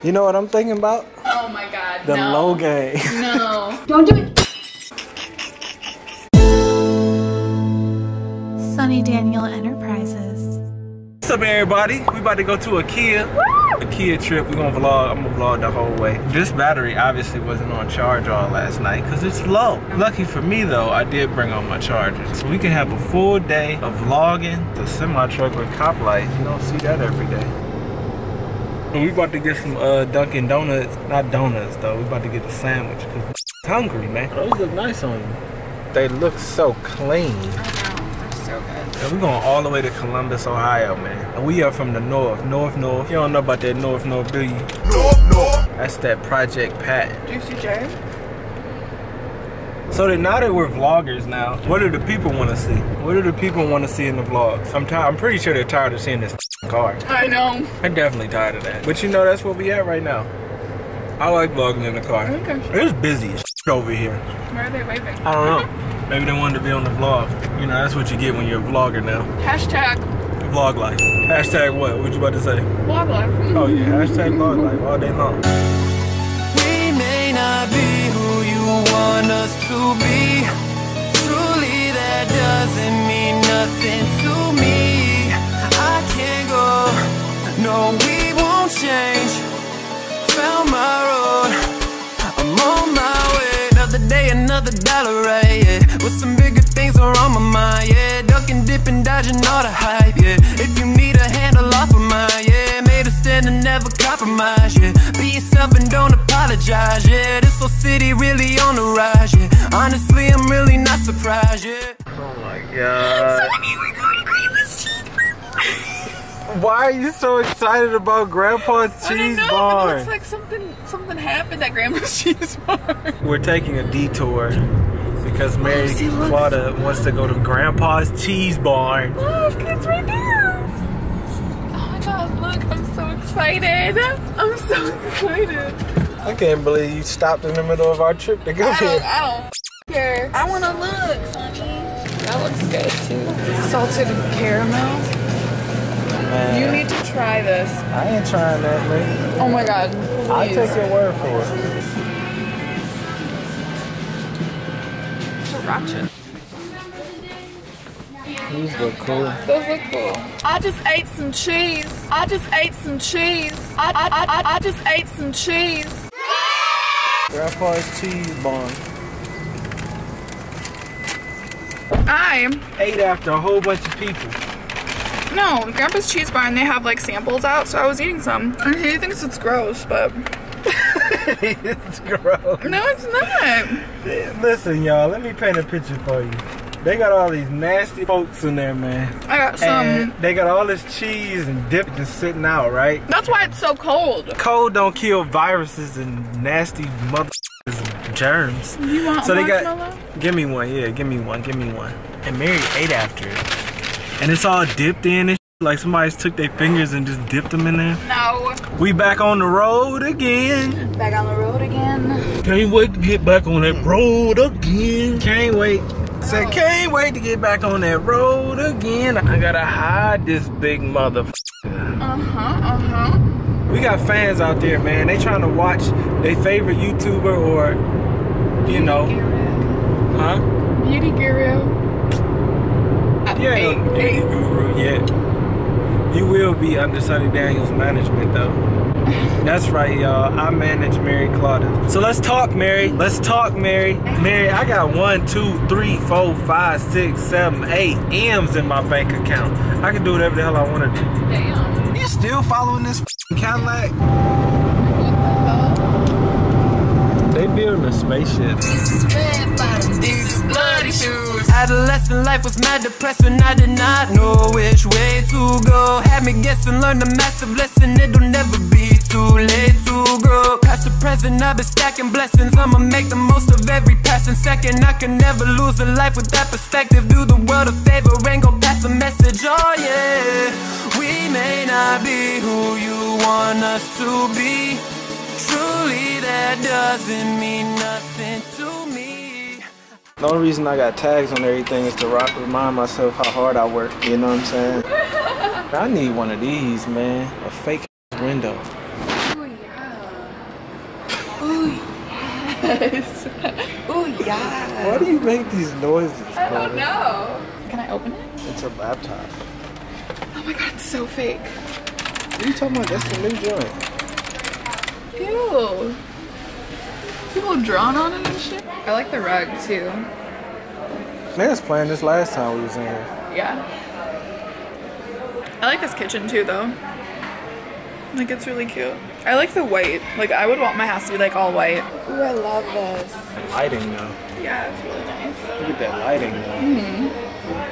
You know what I'm thinking about? Oh my god, the low game. No. Don't do it. Sonny Daniel Enterprises. What's up, everybody? We about to go to IKEA. IKEA trip. We're gonna vlog. I'm gonna vlog the whole way. This battery obviously wasn't on charge all last night because it's low. Lucky for me though, I did bring on my charger. So we can have a full day of vlogging. The semi truck with cop lights. You don't see that every day. And we about to get some Dunkin' Donuts. Not donuts though. We about to get a sandwich because I'm hungry, man. Those look nice on you. They look so clean. So good. And we're going all the way to Columbus, Ohio, man. And we are from the north. You don't know about that north, do you? North. That's that Project Pat. Juicy J. So now that we're vloggers now, what do the people want to see? What do the people want to see in the vlogs? I'm pretty sure they're tired of seeing this car. I know. I'm definitely tired of that. But you know, that's where we at right now. I like vlogging in the car. Okay. It's busy as over here. Where are they waving? I don't know. Maybe they wanted to be on the vlog. You know, that's what you get when you're a vlogger now. Hashtag vlog life. Hashtag what? What you about to say? Vlog life. Oh yeah, hashtag vlog life all day long. We may not be who you want us to be. Truly that doesn't mean nothing to me. I can't go, no we won't change. Found my road, I'm on my way. Another day, another dollar, right, yeah. With some bigger things are on my mind, yeah. Ducking, dipping, dodging all the hype, yeah. If you need a handle off of mine, yeah. Made a stand and never compromise, yeah. Be yourself and don't apologize, yeah. This whole city really on the rise, yeah. Honestly, I'm really not surprised, yeah. Oh my god. Sonny, we're going to Grandma's cheese barn. Why are you so excited about Grandpa's cheese barn? It looks like something happened at Grandma's cheese barn. We're taking a detour because Mary Claudia wants to go to Grandpa's cheese barn. Look, it's right there. Oh my god, look, I'm so excited. I'm so excited. I can't believe you stopped in the middle of our trip to go here. I don't care. I want to look, Sonny. That looks good too. Salted caramel. Man, you need to try this. I ain't trying that, man. Oh my god. I'll take your word for it. Ratchet. These look cool. Those look cool. I just ate some cheese. I just ate some cheese. I just ate some cheese. Grandpa's cheese barn. I ate after a whole bunch of people. No, Grandpa's cheese barn, they have like samples out, so I was eating some. And he thinks it's gross, but it's gross. no, it's not. Listen, y'all, let me paint a picture for you. They got all these nasty folks in there, man. I got some. And they got all this cheese and dip just sitting out, right? That's why it's so cold. Cold don't kill viruses and nasty motherfuckers and germs. You want so they marshmallow? got. Give me one, yeah, give me one. And Mary ate after it, and it's all dipped in and like somebody took their fingers and just dipped them in there. No. We back on the road again. Back on the road again. Can't wait to get back on that road again. Can't wait. Said can't wait to get back on that road again. I gotta hide this big motherfucker. We got fans out there, man. They trying to watch their favorite YouTuber or, you know. Huh? Beauty guru. Yeah, beauty guru yet. You will be under Sonny Daniel's management though. That's right, y'all. I manage Mary Claudia. So let's talk, Mary. Let's talk, Mary. Mary, I got 1, 2, 3, 4, 5, 6, 7, 8 M's in my bank account. I can do whatever the hell I want to do. Damn. You still following this Cadillac? They building a spaceship. Adolescent life was mad depressing, I did not know which way to go. Had me guessing, learned a massive lesson, it'll never be too late to grow. Past the present, I've been stacking blessings, I'ma make the most of every passing second. I can never lose a life with that perspective. Do the world a favor and go pass a message, oh yeah. We may not be who you want us to be. Truly that doesn't mean nothing to me. The only reason I got tags on everything is to remind myself how hard I work, you know what I'm saying? I need one of these, man. A fake window. Oh yeah. Yes. Oh yeah. Why do you make these noises? I don't know. Can I open it? It's a laptop. Oh my god, it's so fake. What are you talking about? That's the new joint. Ew. People drawn on it and shit. I like the rug too. Man was playing this last time we was in here. Yeah. I like this kitchen too though. Like it's really cute. I like the white. Like I would want my house to be like all white. Ooh, I love this. Lighting though. Yeah, it's really nice. Look at that lighting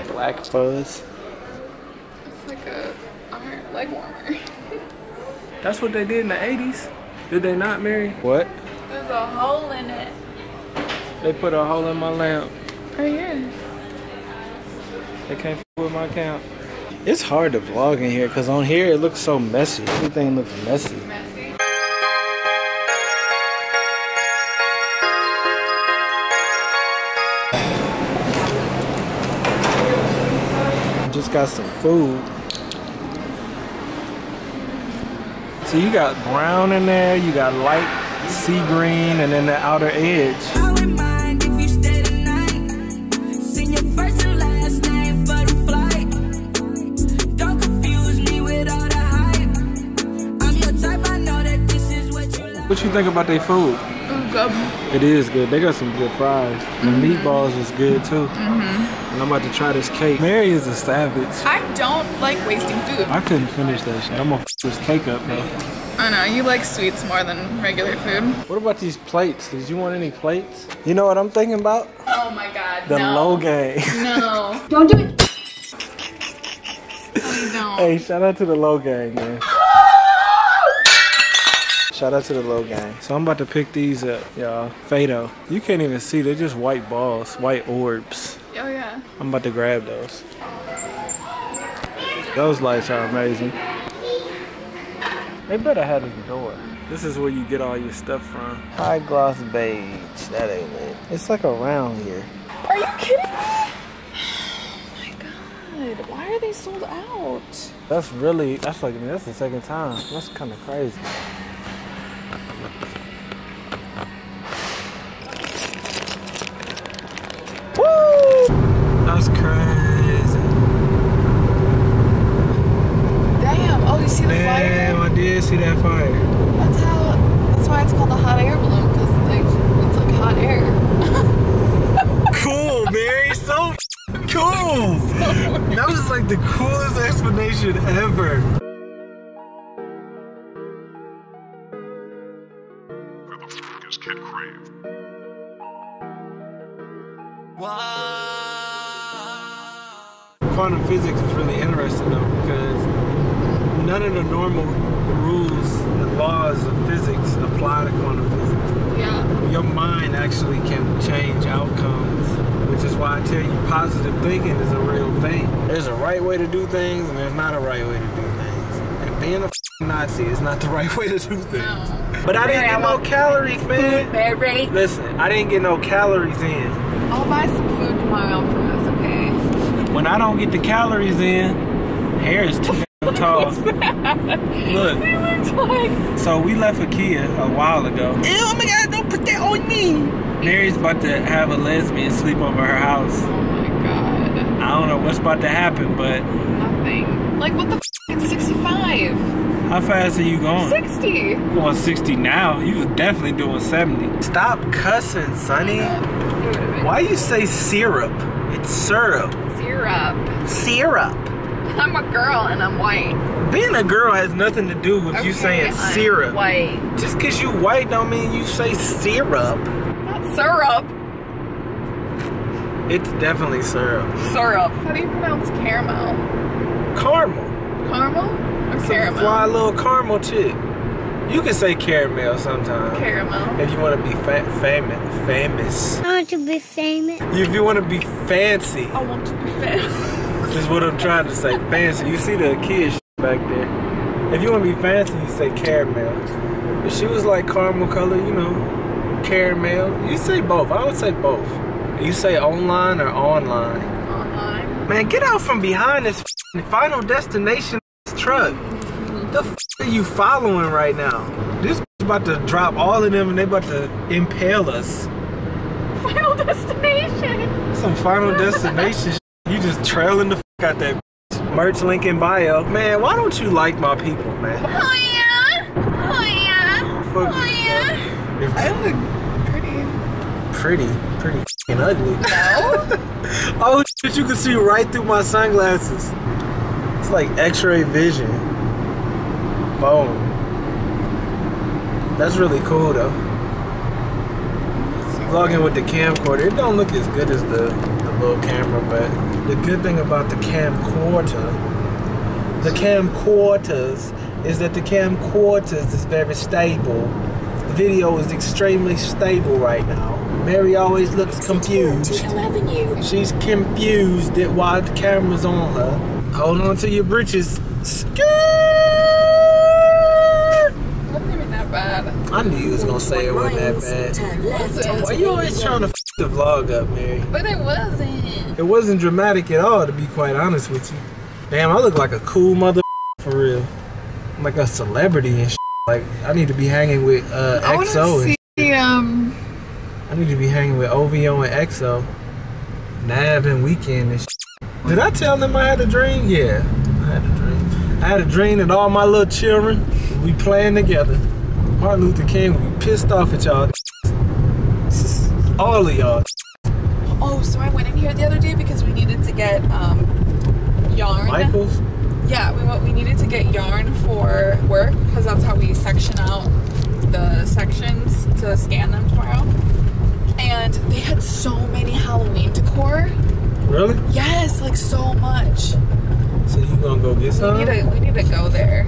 though. Black fuzz. It's like a leg warmer. That's what they did in the 80s. Did they not, Mary? What? There's a hole in it. They put a hole in my lamp. Right here. They can't f with my account. It's hard to vlog in here because on here it looks so messy. Everything looks messy. Messy. Just got some food. So you got brown in there, you got light sea green, and then the outer edge. I wouldn't mind if you stayed the night. Sing your first and last name for the flight. Don't confuse me with all the hype. I'm your type, I know that this is what you like. What you think about their food? Ooh, good. It is good. They got some good fries. The meatballs is good too. And I'm about to try this cake. Mary is a savage. I don't like wasting food. I couldn't finish that shit. I'm gonna f this cake up though. I know, you like sweets more than regular food. What about these plates? Did you want any plates? You know what I'm thinking about? Oh my god, The no. low gang. No. Don't do it. Oh, don't. Hey, shout out to the low gang, man. Shout out to the low gang. So I'm about to pick these up, y'all. Fado. You can't even see, they're just white balls, white orbs. Oh yeah. I'm about to grab those. Those lights are amazing. They better have this door. This is where you get all your stuff from. High gloss beige. That ain't it. It's like around here. Are you kidding me? Oh my god. Why are they sold out? That's the second time. That's kind of crazy. Woo! That's crazy. Damn. Oh, you see the fire? Damn, I did see that fire. That's why it's called the hot air balloon, because it's like hot air. Cool, Mary. So cool. That was like the coolest explanation ever. Who the f is Kid Crave? Quantum physics is really interesting though, because none of the normal rules and laws of physics apply to quantum physics. Yeah. Your mind actually can change outcomes, which is why I tell you positive thinking is a real thing. There's a right way to do things and there's not a right way to do things. And being a Nazi is not the right way to do things. No. But I didn't get no calories, man. Mary. Listen, I didn't get no calories in. I'll buy some food tomorrow from us, okay? When I don't get the calories in, hair is too damn tall. Look. They looked like... So we left IKEA a while ago. Ew, oh my god, don't put that on me. Mary's about to have a lesbian sleep over her house. Oh my god. I don't know what's about to happen, but... Nothing. Like, what the f***? It's 65. How fast are you going? 60. You're going 60 now. You was definitely doing 70. Stop cussing, Sonny. Why you say syrup? It's syrup. Syrup. Syrup. I'm a girl and I'm white. Being a girl has nothing to do with you saying I'm syrup. white. Just because you white don't mean you say syrup. Not syrup. It's definitely syrup. Syrup. How do you pronounce caramel? Caramel. Caramel or Some caramel? fly little caramel chick. You can say caramel sometimes. Caramel. If you want to be famous. I want to be famous. If you want to be fancy. I want to be famous. Is what I'm trying to say. Fancy. You see the kid back there. If you want to be fancy, you say caramel. If she was like caramel color, you know, caramel. You say both. I would say both. You say online or online. Online. Man, get out from behind this Final Destination truck. The f are you following right now? This about to drop all of them and they about to impale us. Final Destination. Some Final Destination. You just trailing the out that merch link in bio. Man, why don't you like my people, man? Oh yeah. Oh yeah. Fuck Oh you. yeah. I look pretty. Pretty f***ing ugly. No? Oh shit, you can see right through my sunglasses. It's like x-ray vision. Boom. That's really cool though. Vlogging with the camcorder, it don't look as good as the little camera, but the good thing about the camcorders is that the camcorders is very stable. The video is extremely stable right now. Mary always looks confused. She's confused at why the camera's on her. Hold on to your britches. Skirt! Wasn't even that bad. I knew you was gonna say it wasn't that bad. Why you always trying to f the vlog up, Mary? But it wasn't. It wasn't dramatic at all, to be quite honest with you. Damn, I look like a cool mother for real. I'm like a celebrity and shit. Like, I need to be hanging with XO and see, I need to be hanging with OVO and XO. Nav and Weekend and shit. Did I tell them I had a dream? Yeah, I had a dream. I had a dream that all my little children would be playing together. Martin Luther King would be pissed off at y'all. All of y'all. oh, so I went in here the other day because we needed to get yarn. Michaels? Yeah, we needed to get yarn for work because that's how we section out the sections to scan them tomorrow. And they had so many Halloween decor. Really? Yes, like so much. So you gonna go get some? We need to go there.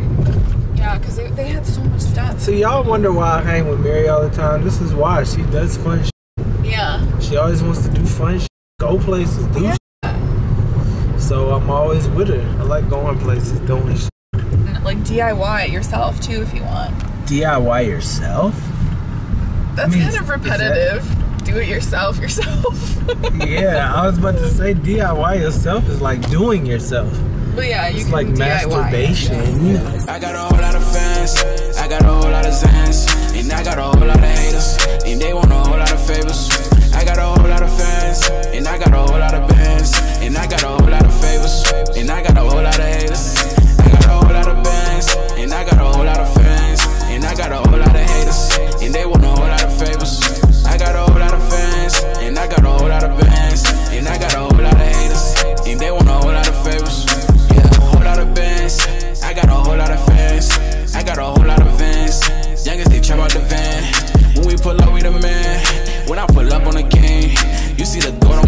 Yeah, because they had so much stuff. So y'all wonder why I hang with Mary all the time. This is why. She does fun shit. Yeah. She always wants to do fun shit. Go places, do shit. So I'm always with her. I like going places, doing shit. Like DIY it yourself too if you want. DIY yourself? That's kind of repetitive. Do it yourself. Yeah, I was about to say DIY yourself is like doing yourself. But yeah, you it's can like DIY masturbation. I got a whole lot of fans, I got a whole lot of Zans, and I got a whole lot of haters, and they want a whole lot of favors. I got a whole lot of fans, and I got a whole lot of bands, and I got a whole lot of favors, and I got a whole lot of haters. I got a whole lot of bands, and I got a whole lot of fans, and I got a whole lot of haters, and they want a whole lot of favors. I got a whole lot of fans, and I got a whole lot of bands, and I got a whole lot of haters, and they want a whole lot of favors. Yeah, a whole lot of bands, I got a whole lot of fans, I got a whole lot of vans. Youngest they trap out the van. When we pull up, we the man. When I pull up on the game, you see the door